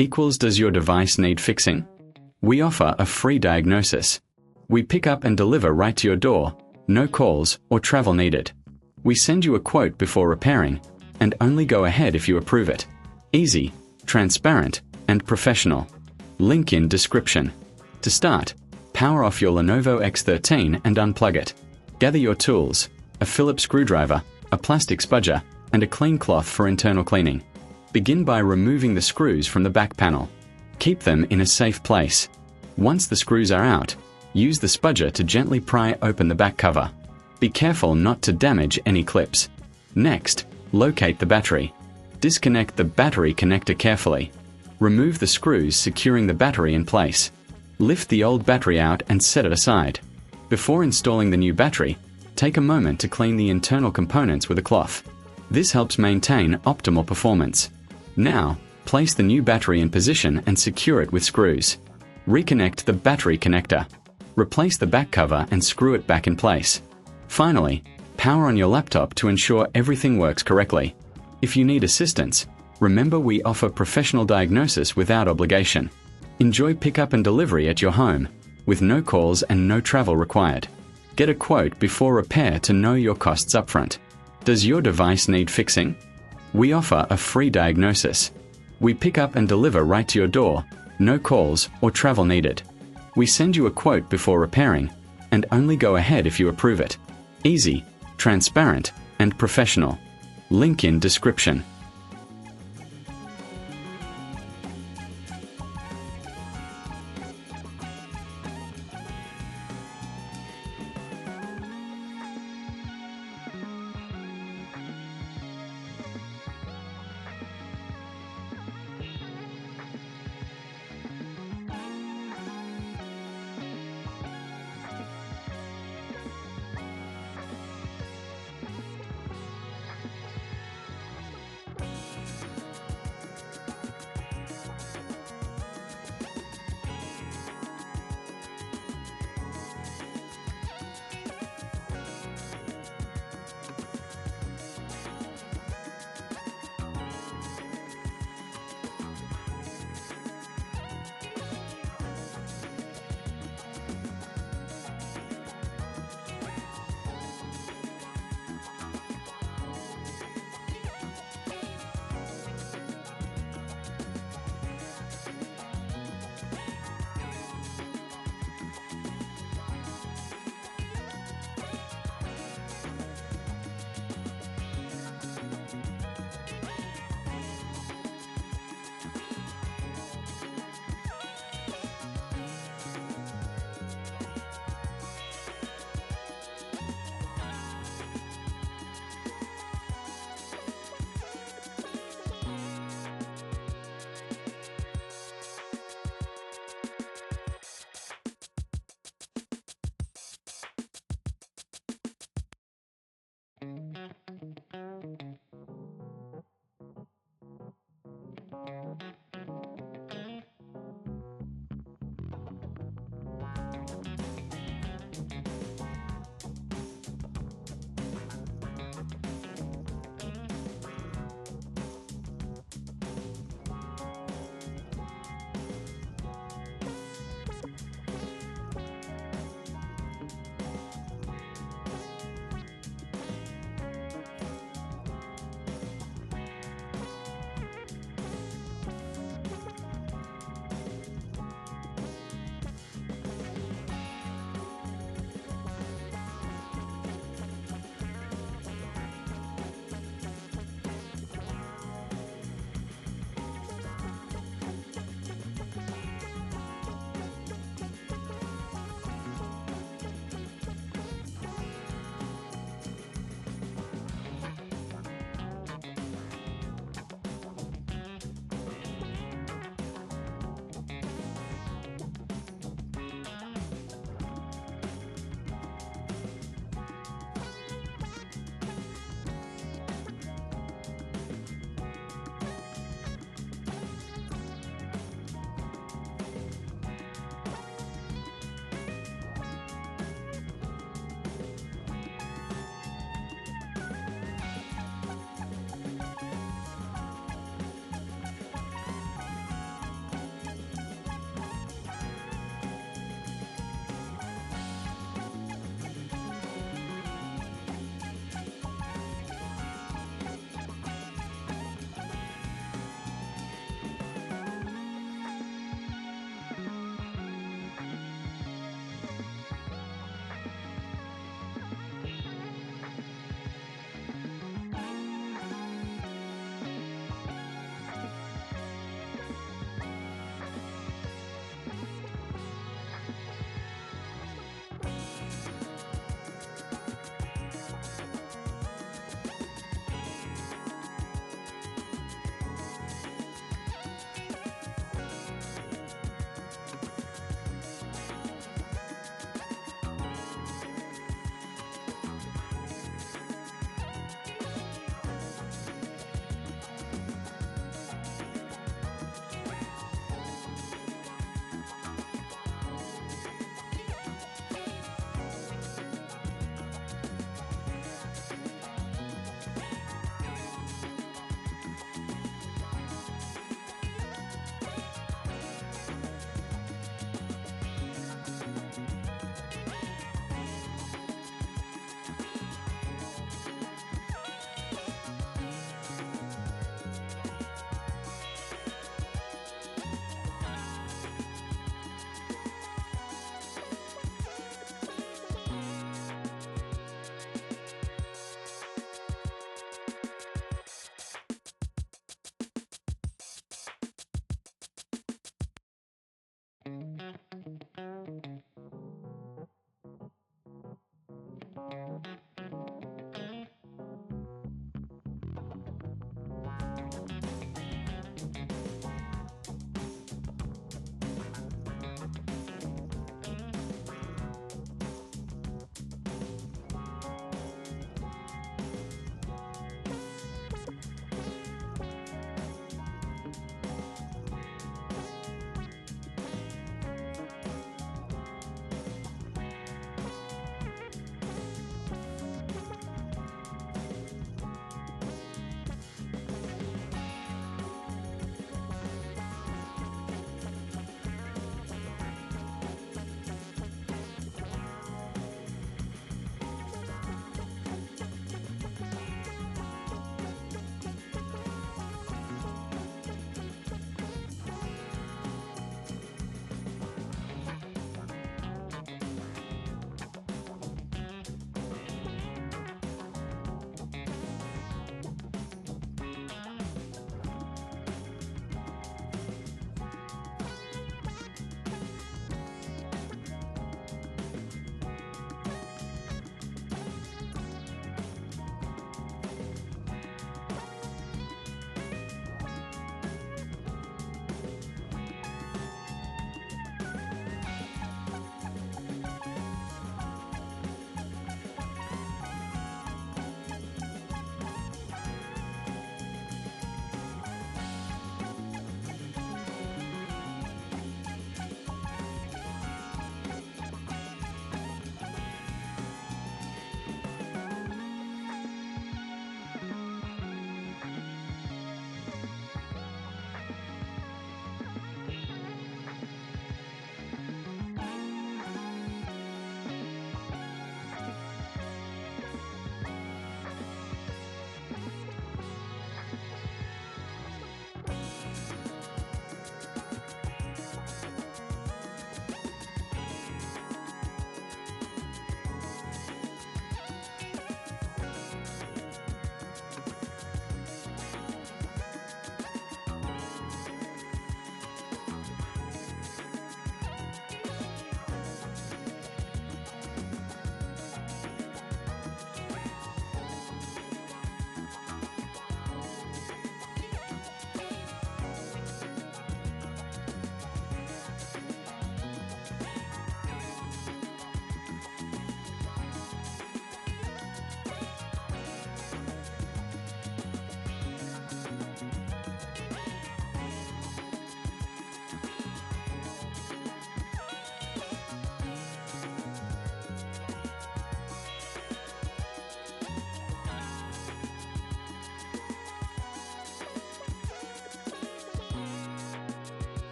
equals does your device need fixing? We offer a free diagnosis. We pick up and deliver right to your door, no calls or travel needed. We send you a quote before repairing, and only go ahead if you approve it. Easy, transparent, and professional. Link in description. To start, power off your Lenovo X13 and unplug it. Gather your tools, a Phillips screwdriver, a plastic spudger, and a clean cloth for internal cleaning. Begin by removing the screws from the back panel. Keep them in a safe place. Once the screws are out, use the spudger to gently pry open the back cover. Be careful not to damage any clips. Next, locate the battery. Disconnect the battery connector carefully. Remove the screws securing the battery in place. Lift the old battery out and set it aside. Before installing the new battery, take a moment to clean the internal components with a cloth. This helps maintain optimal performance. Now, place the new battery in position and secure it with screws. Reconnect the battery connector. Replace the back cover and screw it back in place. Finally, power on your laptop to ensure everything works correctly. If you need assistance, remember we offer professional diagnosis without obligation. Enjoy pickup and delivery at your home, with no calls and no travel required. Get a quote before repair to know your costs upfront. Does your device need fixing? We offer a free diagnosis. We pick up and deliver right to your door, no calls or travel needed. We send you a quote before repairing, and only go ahead if you approve it. Easy, transparent, and professional. Link in description.